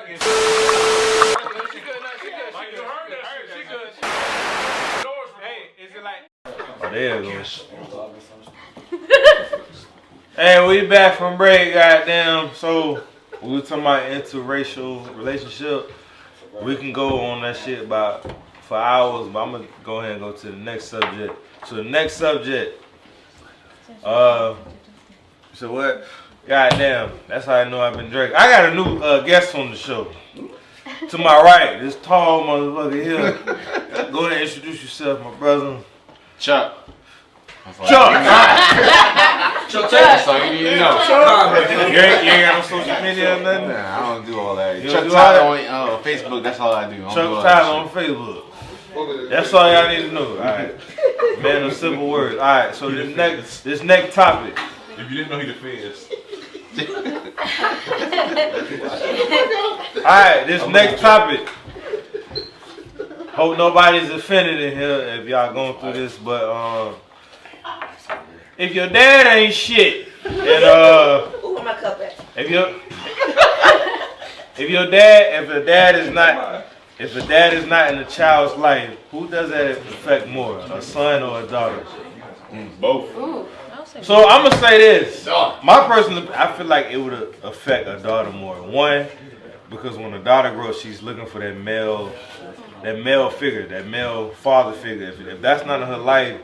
She good. Hey, is it like? Oh, there it goes. Hey, we back from break, goddamn. So we were talking about interracial relationship. We can go on that shit for hours, but I'm gonna go ahead and go to the next subject. So the next subject, so what? Goddamn, that's how I know I've been drinking. I got a new guest on the show. To my right, this tall motherfucker here. Go ahead and introduce yourself, my brother. Chuck. Chuck! Chuck, that's all you need to know. You ain't got no social media or nothing? Nah, I don't do all that. You Chuck do Tyler all on Facebook, that's all I do. Chuck Tyler on Facebook. That's all y'all need to know. Alright. Man of simple words. Alright, so this next topic. If you didn't know, he the feds. Alright, this next topic. Hope nobody's offended in here if y'all going through this, but if your dad ain't shit, and Ooh, my cup back. if your dad is not in a child's life, who does that affect more, a son or a daughter? Both. Ooh. So I'm gonna say this. My personal, I feel like it would affect a daughter more. One, because when a daughter grows, she's looking for that male figure, that male father figure. If that's not in her life,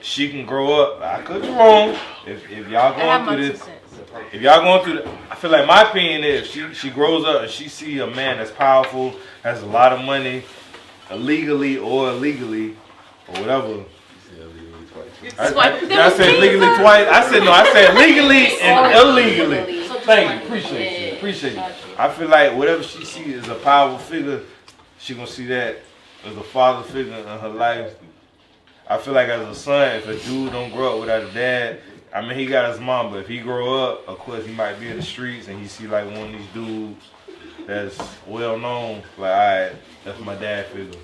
she can grow up. I could be wrong. If y'all going through this, I feel like my opinion is she grows up and she see a man that's powerful, has a lot of money, illegally or illegally, or whatever. I said legally twice. I said legally and illegally. Thank you. Appreciate you. I feel like whatever she sees as a powerful figure, she gonna see that as a father figure in her life. I feel like as a son, if a dude don't grow up without a dad, I mean he got his mom, but if he grow up, of course he might be in the streets and he see like one of these dudes that's well known, like alright, that's my dad figure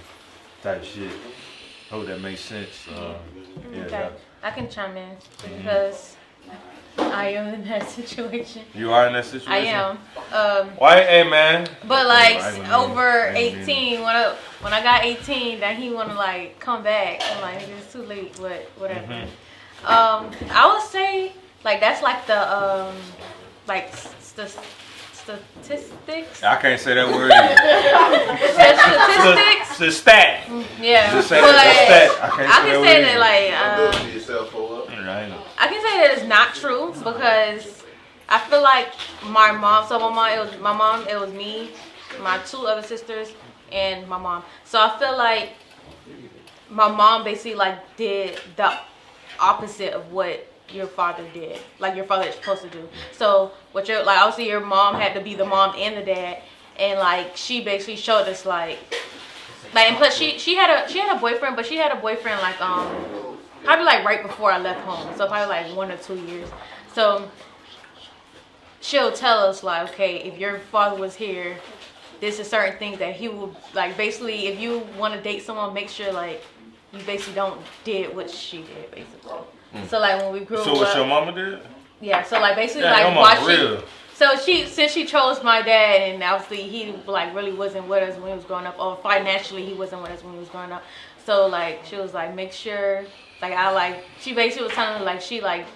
type shit. Hope that makes sense. Yeah, Okay. I can chime in because I am in that situation. You are in that situation? I am. Why, hey man? But like over 18, when I got 18, then he wanna like come back. I'm like, it's too late, but whatever. I would say like that's like the like statistics. I can't say that word. Statistics. The stat. Yeah. Just say that stat. I can say that like I can say that it's not true because I feel like my mom. So it was me, my two other sisters, and my mom. So I feel like my mom basically like did the opposite of what your father did, like your father is supposed to do. So what you're like, obviously your mom had to be the mom and the dad, and like she basically showed us like and plus she had a boyfriend, but she had a boyfriend like probably like right before I left home, so probably like 1 or 2 years. So she'll tell us like, okay, if your father was here, this is certain things that he will like. Basically, if you want to date someone, make sure like you basically don't did what she did, basically. So like when we grew up. So what your mama did? Yeah. So like basically yeah, like watching. So since she chose my dad, and obviously he like really wasn't with us when he was growing up, or financially he wasn't with us when he was growing up. So like she was like, make sure she basically was telling me like she like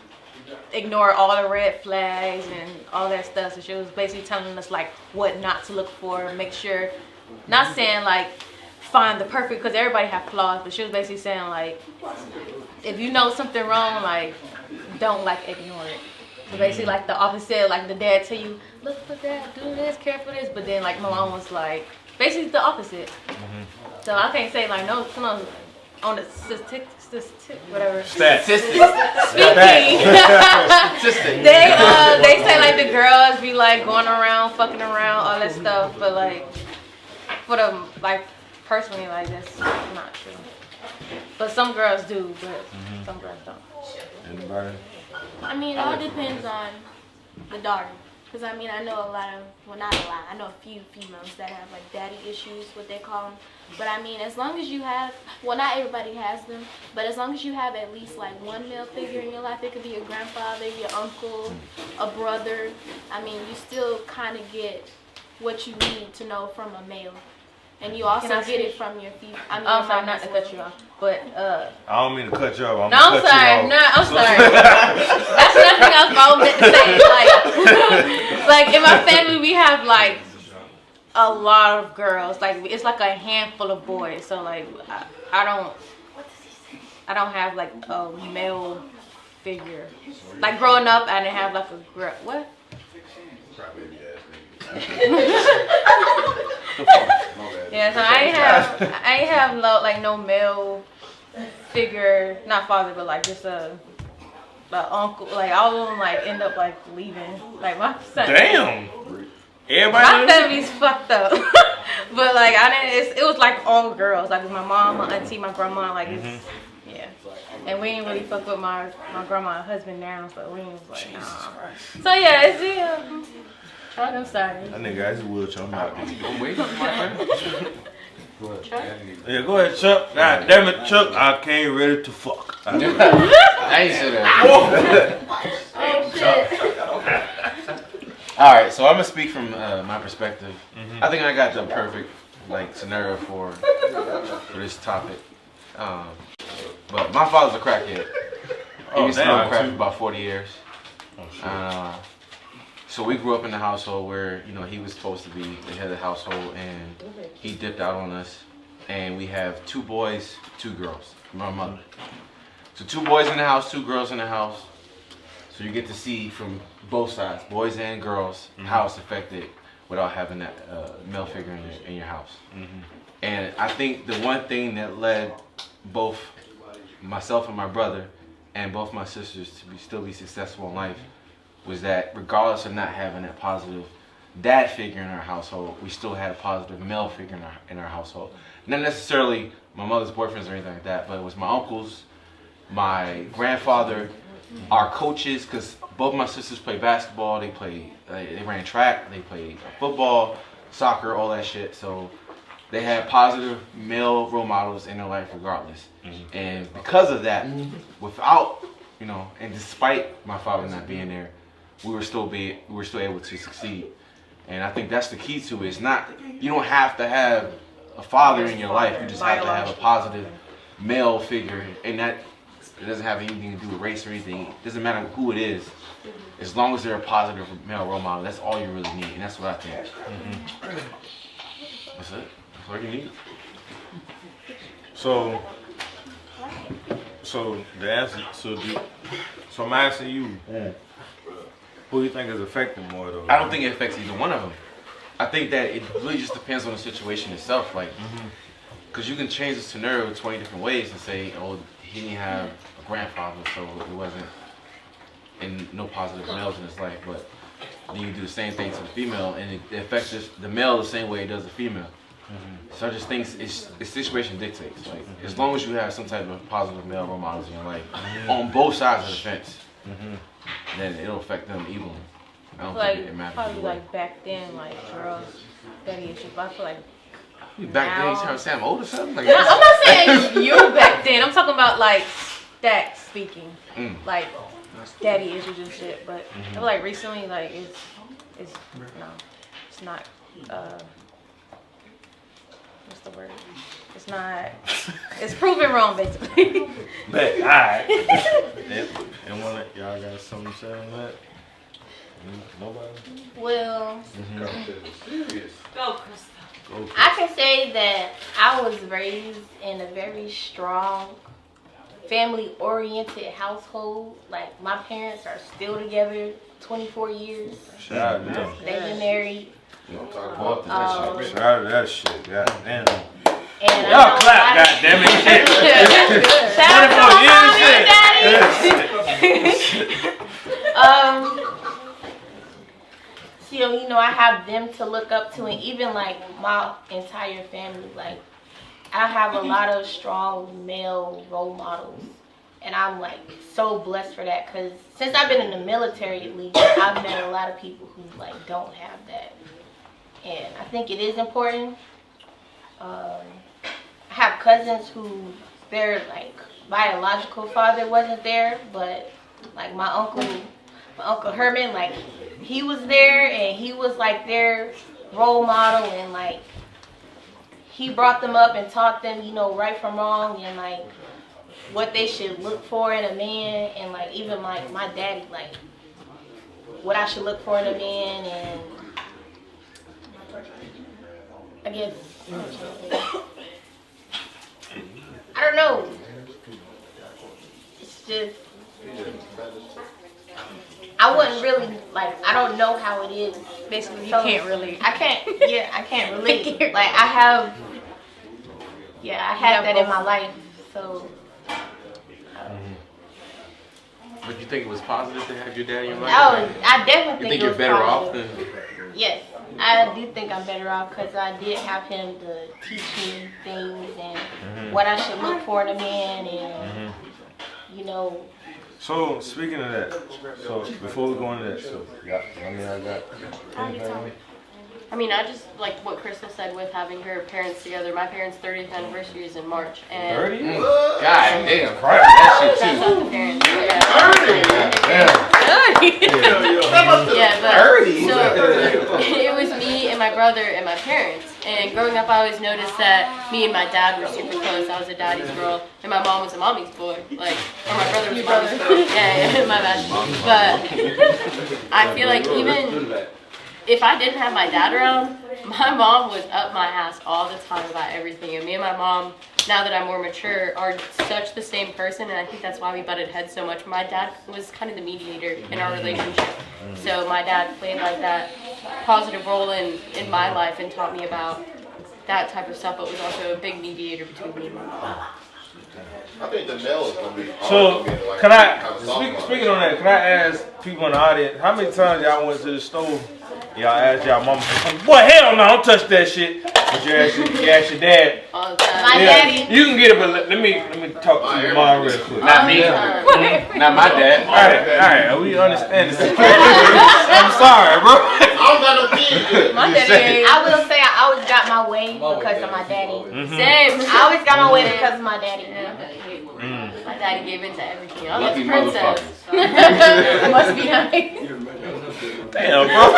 ignore all the red flags and all that stuff. So she was basically telling us like what not to look for, make sure, not saying like find the perfect, because everybody have flaws, but she was basically saying like if you know something wrong, like don't like ignore it. So basically like the opposite, like the dad tell you look for that, do this, care for this, but then like my mom was like basically the opposite. So I can't say like no on the statistics, whatever. Statistics. Speaking, they say like the girls be like going around, fucking around, all that stuff, but like for the like personally like that's not true. But some girls do, but some girls don't. Anybody? I mean, it all depends on the daughter. Because, I mean, I know I know a few females that have, like, daddy issues, what they call them. But, I mean, as long as you have, well, not everybody has them, but as long as you have at least, like, one male figure in your life, it could be your grandfather, your uncle, a brother. I mean, you still kind of get, what you need to know from a male. And you also get it from your female. I'm sorry, not to cut you off, but I don't mean to cut you off. I'm sorry. No, I'm sorry. That's nothing else I was meant to say. Like in my family, we have like a lot of girls. Like it's like a handful of boys. So like I don't have like a male figure. Like growing up, I didn't have like a what? Yeah, so I ain't have no male figure, not father, but like just a uncle. Like all of them like end up like leaving. Like my son. Damn. Everybody. My family's fucked up. But like I didn't. It was like all girls. Like with my mom, my auntie, my grandma. Like it's yeah. And we ain't really fuck with my grandma and husband now, so we ain't like nah. So yeah, it's I'm sorry. That nigga got his wheelchair. I'm out. I'm waiting for my friend. Yeah, go ahead, Chuck. God damn it, Chuck. I came ready to fuck. I ain't say that. Oh shit. All right, so I'm gonna speak from my perspective. I think I got the perfect scenario for this topic. But my father's a crackhead. He was smoking crack for about 40 years. So we grew up in a household where he was supposed to be the head of the household, and he dipped out on us. And we have 2 boys, 2 girls. My mother. So 2 boys in the house, 2 girls in the house. So you get to see from both sides, boys and girls, how it's affected without having that male figure in your house. And I think the one thing that led both myself and my brother and both my sisters to still be successful in life was that regardless of not having that positive dad figure in our household, we still had a positive male figure in our household. Not necessarily my mother's boyfriends or anything like that, but it was my uncles, my grandfather, our coaches, because both my sisters played basketball, they ran track, they played football, soccer, all that shit. So they had positive male role models in their life regardless. And because of that, without, and despite my father not being there, we were still able to succeed. And I think that's the key to it. It's not, you don't have to have a father in your life, you just have to have a positive male figure, and that it doesn't have anything to do with race or anything. It doesn't matter who it is, as long as they're a positive male role model. That's all you really need, and that's what I think. That's it. That's all you need. So the answer. So I'm asking you, who do you think is affected more though? I don't think it affects either one of them. I think that it really just depends on the situation itself. Like, because you can change the scenario 20 different ways and say, oh, he didn't have a grandfather, so it wasn't, and no positive males in his life. But then you do the same thing to the female, and it affects the male the same way it does the female. So I just think the situation dictates. Like, as long as you have some type of positive male role models in your life, on both sides of the fence, then it'll affect them evenly. I don't think it matters. Probably like back then, like girls, daddy issues. But I feel like back then, you trying to say I'm old or something? Like, no, I'm not saying you back then. I'm talking about like stats speaking, like daddy issues and shit. But I feel like recently, like it's not. What's the word? It's not. It's proven wrong, basically. But alright. And one of y'all got something to say on that? Nobody? Well, Go, Krista. I can say that I was raised in a very strong, family-oriented household. Like, my parents are still together 24 years. Shout out to them. They've been married. Shout out to that shit. God damn. And Y'all clap, goddammit. Shout out to mommy and daddy. So, I have them to look up to, and even like my entire family. Like, I have a lot of strong male role models, and I'm like so blessed for that. Cause since I've been in the military, at least, I've met a lot of people who like don't have that, and I think it is important. I have cousins who their like biological father wasn't there, but like my uncle Herman, like he was there, and he was like their role model, and like he brought them up and taught them, you know, right from wrong, and like what they should look for in a man, and like even like my daddy, like what I should look for in a man, and I guess I don't know. It's just I wouldn't really like. I don't know how it is. Basically, you So, can't really. I can't. Yeah, I can't relate. Like I have. Yeah, I had that in my life. So. But you think it was positive to have your dad in your life? Oh, I definitely You think think it you're was better off positive. than? Yes, I do think I'm better off because I did have him to teach me things and what I should look for in a man, and you know. So speaking of that, so before we go into that, so I mean, I just like what Crystal said with having her parents together. My parents' 30th anniversary is in March, and 30? God damn, crap. That shit that's too. not the parents. Yeah, but 30? so it was me and my brother and my parents. And growing up, I always noticed that me and my dad were super close. I was a daddy's girl, and my mom was a mommy's boy. Like, or my brother was a mommy's boy. Yeah, my bad. But I feel like even if I didn't have my dad around, my mom was up my ass all the time about everything. And me and my mom, now that I'm more mature, are such the same person, and I think that's why we butted heads so much. My dad was kind of the mediator in our relationship. So my dad played like that positive role in my life and taught me about that type of stuff, but was also a big mediator between me and my mom. I think the male is going to be. So can I speaking on that? Can I ask people in the audience how many times y'all went to the store? Y'all asked y'all mama, boy, hell no, don't touch that shit. But you ask your dad. All the time. My daddy. You can get it, but let me talk to your mom real quick. Not me. Not my dad. All right, we understand the situation. I'm sorry, bro. I don't got no kids. My daddy, I will say I always got my way because of my daddy. same. I always got my way because of my daddy. My daddy gave in to everything. I was Lucky a princess. Must be nice. Damn, bro.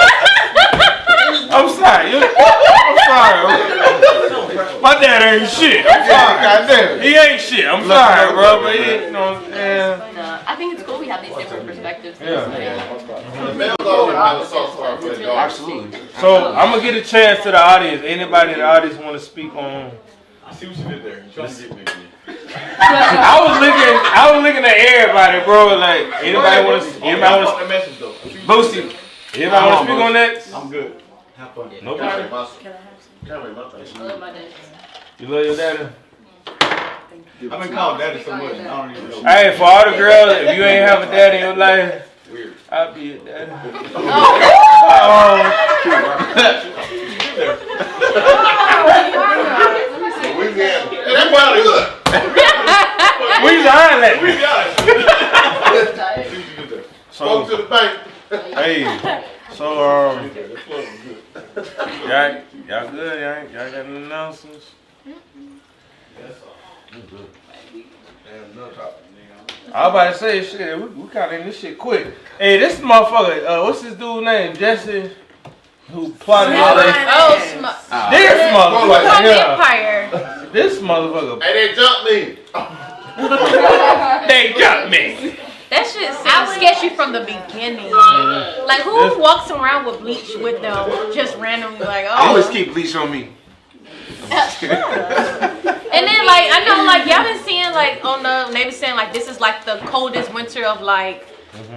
I'm sorry. I'm sorry. My dad ain't shit. I'm sorry. Goddamn. He ain't shit. I'm sorry, bro. But he, you know what I'm saying? No, I think it's cool we have these different perspectives. Yeah. The male always have a soft spot for the dog. Absolutely. So I'm gonna get a chance to the audience. Anybody in the audience want to speak on? I see what you did there. You trying to get me again. I was looking at everybody, bro. Like anybody want to? Anybody want the message though. to? Boosie. Anybody want to speak on that? I'm good. Have fun. Nobody. You love your daddy? I've been called daddy so much. I don't even know. Hey, for all the girls, if you ain't have a daddy in your life, I'll be your daddy. That's why good. Where's the island? We got it. Spoke to So, the bank. hey, so y'all good? Y'all got any announcements? I was about to say shit. We got in this shit quick. Hey, this motherfucker. What's this dude's name? Jesse. Who plotted all that? Oh, This motherfucker. Empire. Yeah. This motherfucker. Hey, they jumped me. They got me. That shit sounds sketchy from the beginning. Like, who walks around with bleach with them just randomly? Like, I always oh. keep bleach on me. And then, like, I know, like, y'all been seeing, like, on the, they been saying, like, this is, like, the coldest winter of, like,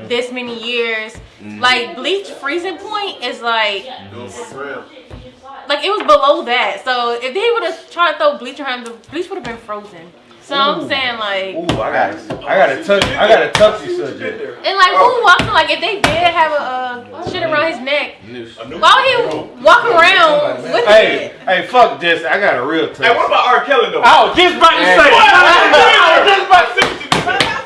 this many years. Like, bleach freezing point is, like, it was below that. So, if they would have tried to throw bleach around, the bleach would have been frozen. So, I'm saying, like, Ooh, I got a touchy subject. and, like, who walking, like, if they did have a shit around his neck, why would he walk around with it? Hey, fuck Jesse. I got a real touch. Hey, what about R. Kelly though? I was just about to say.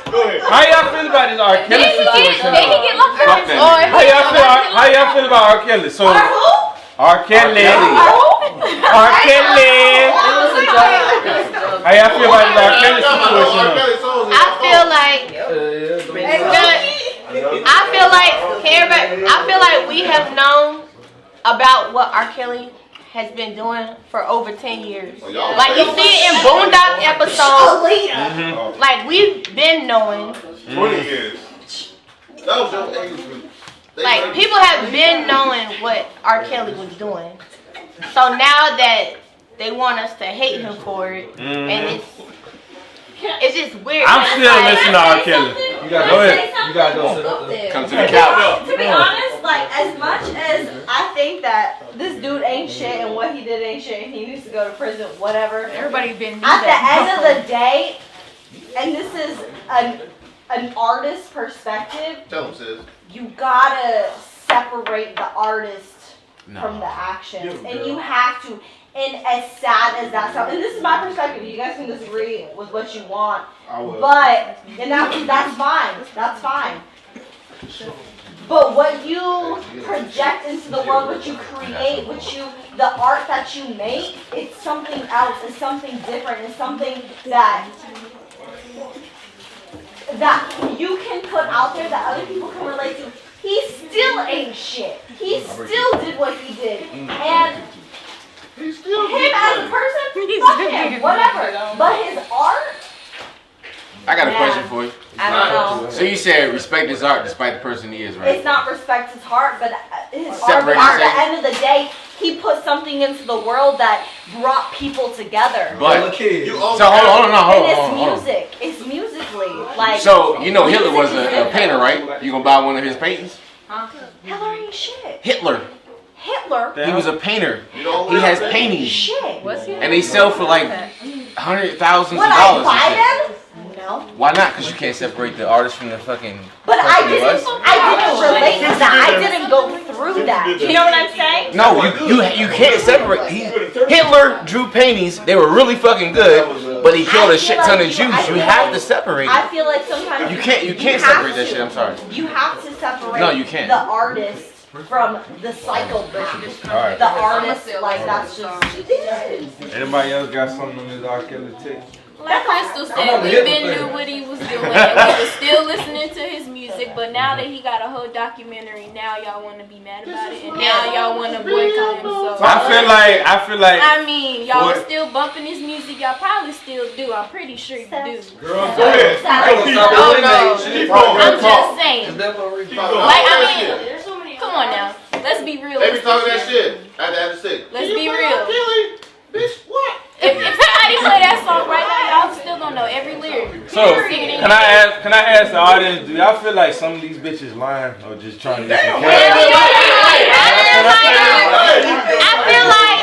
Go ahead. How y'all feel about this R. Kelly situation? Did he get locked Fuck up? that Or nigga. How y'all feel about R. Kelly? So R. Kelly. R. Kelly. How y'all feel about this R. Kelly situation? I feel like I feel like we have known about what R. Kelly has been doing for over 10 years. Well, y'all Like you see it in Boondock episodes. Mhm. Like we've been knowing. 20 years. That was your age group. Like people have been knowing what R. Kelly was doing. So now that they want us to hate him for it, and it's just weird. I'm still listening to R. Kelly. You gotta Go ahead. You gotta go sit up there. Come to the couch. To be honest, like as much as I think that this dude ain't shit and what he did ain't shit and he needs to go to prison, whatever. Everybody been At the end of the day, and this is an artist's perspective, Tell him, sis. you gotta separate the artist from the No. actions, and you have to. And as sad as that sounds, and this is my perspective. You guys can disagree with what you want, but and that's fine. That's fine. But what you project into the world, what you create, the art that you make, it's something else. It's something different. It's something that you can put out there that other people can relate to. He still ain't shit. He still did what he did, and him as a person, fuck him, whatever. But his art, I got a question for you. I don't know. So you said respect his art despite the person he is, right? It's not respect his heart, but his art. Separate But at his the end of the day, he put something into the world that brought people together. But You so hold on. And it's music. It's musically like. So you know Hitler was a painter, right? You gonna buy one of his paintings? Hitler ain't shit. Hitler. Hitler. He was a painter. You know He has paintings, Shit. What's he? and they sell for like $100,000 of Would I dollars. buy and shit. them? No. Why not? Because you can't separate the artist from the fucking. But I person he didn't. was. I didn't relate to that. I didn't go through that. You know what I'm saying? No, you can't separate. Hitler drew paintings. They were really fucking good, but he killed a shit ton of Jews. You have to separate I it. feel like sometimes You can't have separate that to. shit. I'm sorry. You have to separate. No, you can't. The artist from the cycle brand. Alright. The artist, like that's just. It is. Anybody else got something on this R. Kelly tip? Like Crystal said, we been knew what he was doing. And we was still listening to his music, but now that he got a whole documentary, now y'all want to be mad about it, and now y'all want to boycott him. So I feel like. I mean, y'all What? are still bumping his music. Y'all probably still do. I'm pretty sure you do. Girl, go ahead. Oh, no. Keep going. I'm just saying. Keep Like, going. I mean, come on now. Let's be real. They be talking that shit. After 6. Let's be real. Bitch, what? If somebody play that song right now, y'all still gonna know every lyric. So can I ask the audience? Do y'all feel like some of these bitches lying or just trying to get some cash? I feel like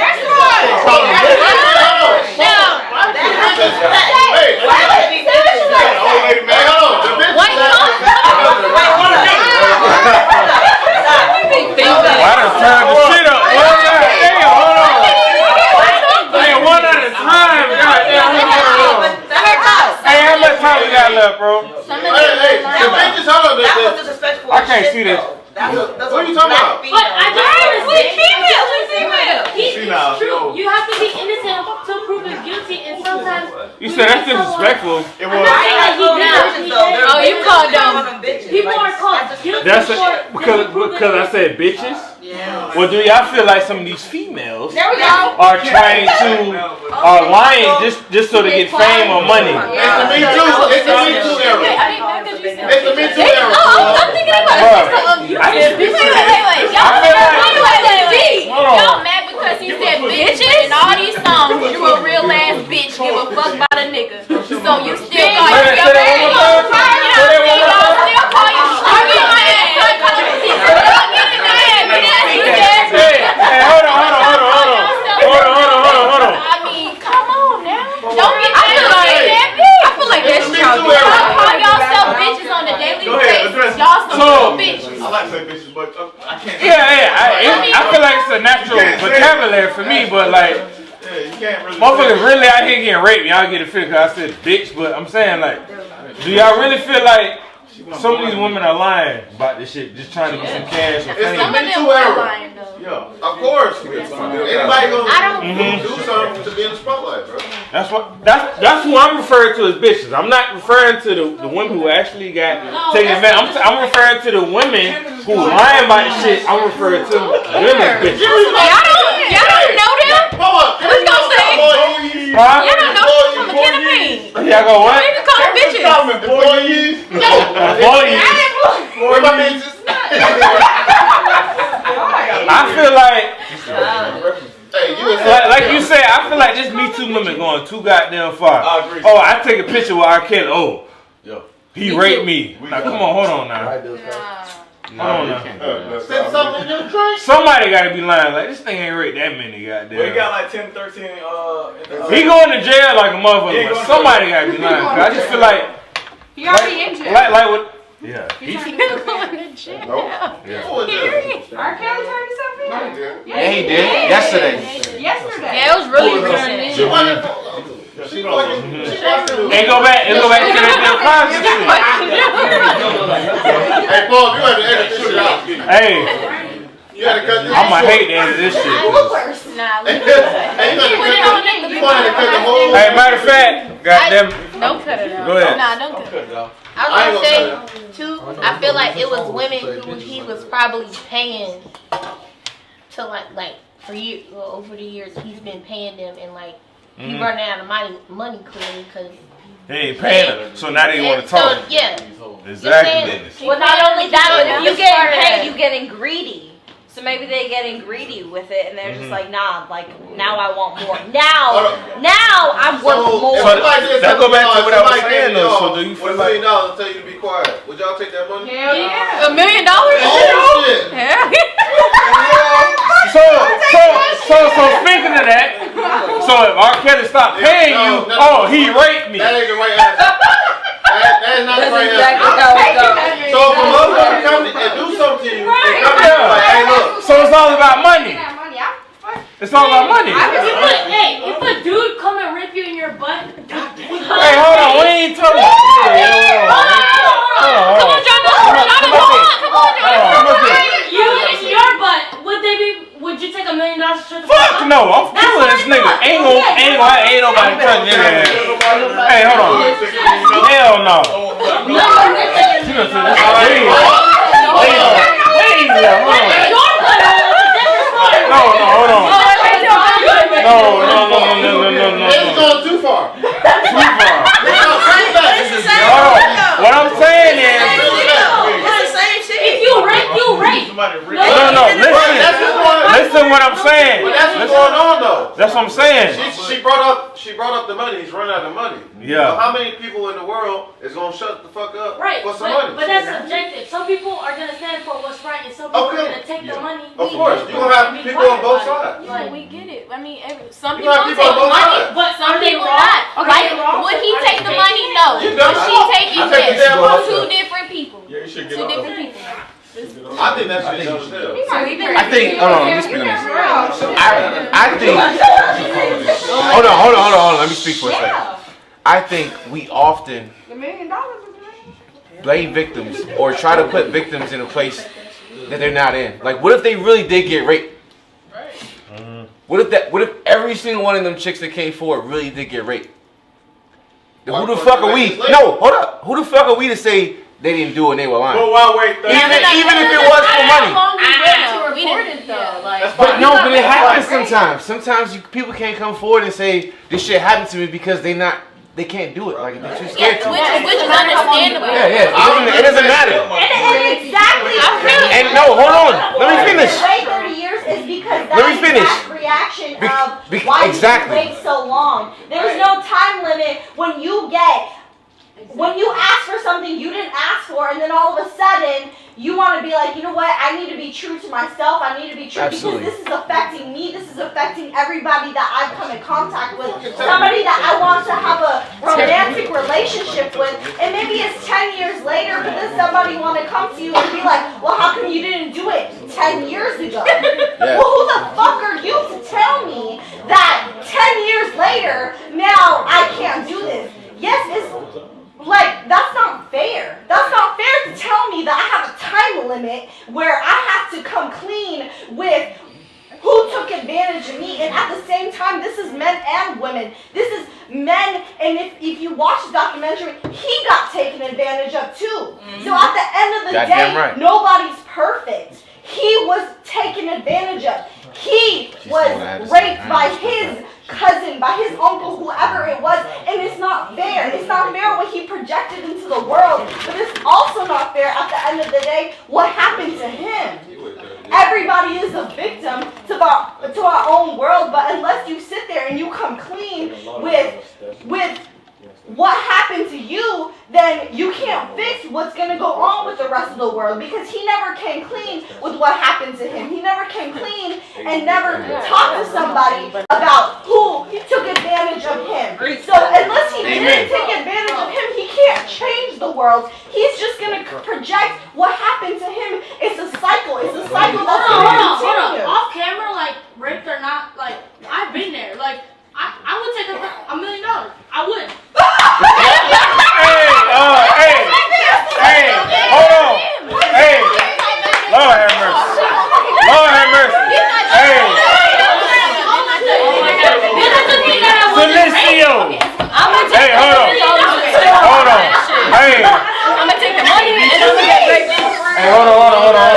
I done turned the shit up. Hold on. Hey, one at a time. Goddamn. Hey, how much time we got left, bro? I can't see this. What are you talking about? But I just We female. It's true. You have to be innocent to prove him guilty, and sometimes You said that's disrespectful. I'm not saying like he did. Oh, you called them. People are called guilty That's because I said bitches. Well, do y'all feel like some of these females There we go. are trying to are lying just so to get fame or money? It's the Me Too. It's the Me Too era. It's the Me Too era. I'm thinking about Bruh, I just- Wait. Y'all mad because he said bitches and all these songs. You a real ass bitch. Give a fuck about a nigga. So you still call Say yourself that one more time. Say that one more time. still call you shorty my ass. Hey, hold on. I mean, come on now. Don't get I feel like that's It's the Me childish. Too era. Call yourself bitches on a daily Go ahead, basis. address it. Y'all some So- bitches. I like to say bitches, but I can't. I feel like it's a natural vocabulary for me, but like, Yeah, you can't really. motherfuckers really out here getting raped. Y'all get offended because I said bitch, but I'm saying like, do y'all really feel like some of these women are lying about this shit, just trying to get some cash or It's fame? Some of Me them Too were era. lying though. Yeah. Of course. Anybody I gonna do something to be in the spotlight, bro? That's who I'm referring to as bitches. I'm not referring to the women who actually got taken advantage. I'm referring to the women who lying about the shit. I'm referring to them as bitches. Y'all don't know them? Who's gonna say? Huh? Y'all don't know them from the campaign. Y'all go what? They just call them bitches. Employees. Employees. Where my man just I feel like, Hey, like you said, I feel like this Me Too movement going too goddamn far. I agree. Oh, I take a picture with R. Kelly. Oh, Yo. he raped me. Now come on, hold on now. No, you can't do that. Send something in your drink. Somebody gotta be lying. Like this thing ain't raped that many goddamn. Well, he got like 10, 13. He going to jail like a motherfucker. But somebody gotta be lying. 'Cause I just feel like He already in jail. like what? Yeah. He's going to jail. Yeah. R. Kelly heard something? Yeah, he did. Yesterday. Yesterday. Yeah, it was really recent. She wanted. She fucking. And go back to that damn Cosby shit. Hey, Paul, you had to edit this shit out. Hey, You had to cut this. I'ma hate to edit this shit. Hey, you wanted to cut the whole. Hey, matter of fact, goddamn. Don't cut it out. Go ahead. Nah, don't cut it. I was gonna say too. I feel like it was women who he was probably paying to like for years, over the years he's been paying them, and like he running out of money clearly because He ain't paying her, so now they want to talk. So, yeah. Exactly. Well, not only that, but if you getting paid, you getting greedy. So maybe they getting greedy with it, and they're just like, nah, like now I want more. Now I'm worth more. So that go back to what I was saying though. So do you feel like? $1 million and tell you to be quiet? Would y'all take that money? Hell yeah. $1 million? Oh shit! Hell So speaking of that, so if R. Kelly stopped paying you, he raped me. That ain't the right answer. That is not the right answer. So if a motherfucker come and do something to you, and come to you like, hey, look. So it's all about money. It's all about money. If a dude come and rip you in your butt. Hey, hold on. We ain't talking about Come on, John. You in your butt, would you take $1 million to fuck no, I'm killing this nigga. Ain't nobody touching this nigga. Hey, hold on. Hell no. You done took this crazy. No, hold on. No. It's going too far. What I'm saying is, if you rape. no. Listen what I'm saying. But that's what's going on though. That's what I'm saying. She brought up the money. He's running out of money. Yeah. So how many people in the world is gonna shut the fuck up for some money? But that's subjective. Some people are gonna stand for what's right, and some people are gonna take the money. Of course, you gonna have people on both sides. Yeah, we get it. I mean, some You people got take people on the both money, sides. but some people not. like would he take the money? No. You Would don't. she take it? I take the Yes. damn money. Two different people. Yeah, you should get Two out. different people. I think that shit dumb as hell. I think. Hold on. Let me speak on this. I think. Hold on. Let me speak for a second. I think we often blame victims or try to put victims in a place that they're not in. Like, what if they really did get raped? What if every single one of them chicks that came forward really did get raped? Then who the fuck are we? No, hold up. Who the fuck are we to say they didn't do it and they were lying? But why wait? Even if it was for money. But it happens sometimes. Sometimes people can't come forward and say this shit happened to me because they can't do it. Like they're too scared to. Which is understandable. Yeah. It doesn't matter. And exactly. And no, hold on. Let me finish. Wait 30 years is because Let me that finish. exact reaction of why exactly. did you wait so long? There's no time limit when you ask for something you didn't ask for, and then all of a sudden you want to be like, you know what? I need to be true to myself. I need to be true Absolutely. because this is affecting me. This is affecting everybody that I've come in contact with. Somebody that I want to have a romantic relationship with, and maybe it's 10 years later, but then somebody want to come to you and be like, well, how come you didn't do it 10 years ago? Yeah. Well, who the fuck are you to tell me that 10 years later, now I can't do this? Yes, it's like, that's not fair. That's not fair to tell me that I have a time limit where I have to come clean with who took advantage of me, and at the same same time, this is men and women. This is men, and if you watch the documentary, he got taken advantage of too. So at the end of the day, nobody's perfect. He was taken advantage of. He was raped by his cousin, by his uncle, whoever it was, and it's not fair. It's not fair what he projected into the world, but it's also not fair at the end of the day what happened to him. Everybody is a victim to our own world, but unless you sit there and you come clean with what happened to you, then you can't fix what's going to go on with the rest of the world, because he never came clean with what happened to him. He never came clean and never talked to somebody about who took advantage of him. So unless he didn't take advantage of him, he can't change the world. He's just going to project what happened to him. It's a cycle. It's a cycle that's going to continue. Off camera, like, raped or not, like, I've been there. Like, I would take $1 million. I would. Hey, hold on. Hey, Lord have mercy. Lord have mercy. Hey. Felicio. Hey, hold on. Hold on. Hey. I'm gonna take the money and I'm gonna get raped. Hey, hold on.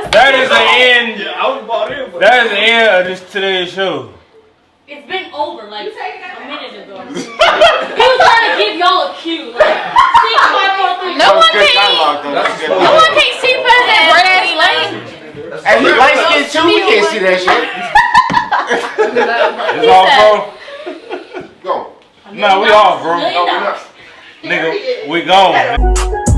That is the end. That is the end of this today's show. It's been over like a minute ago. He was trying to give y'all a cue. Like, 6, 5, 4, 3. No one can see past that bright ass lane. And he light skinned too, we can't see that shit. It's all, bro. Go. Nah, we all, bro. Nigga, we gone.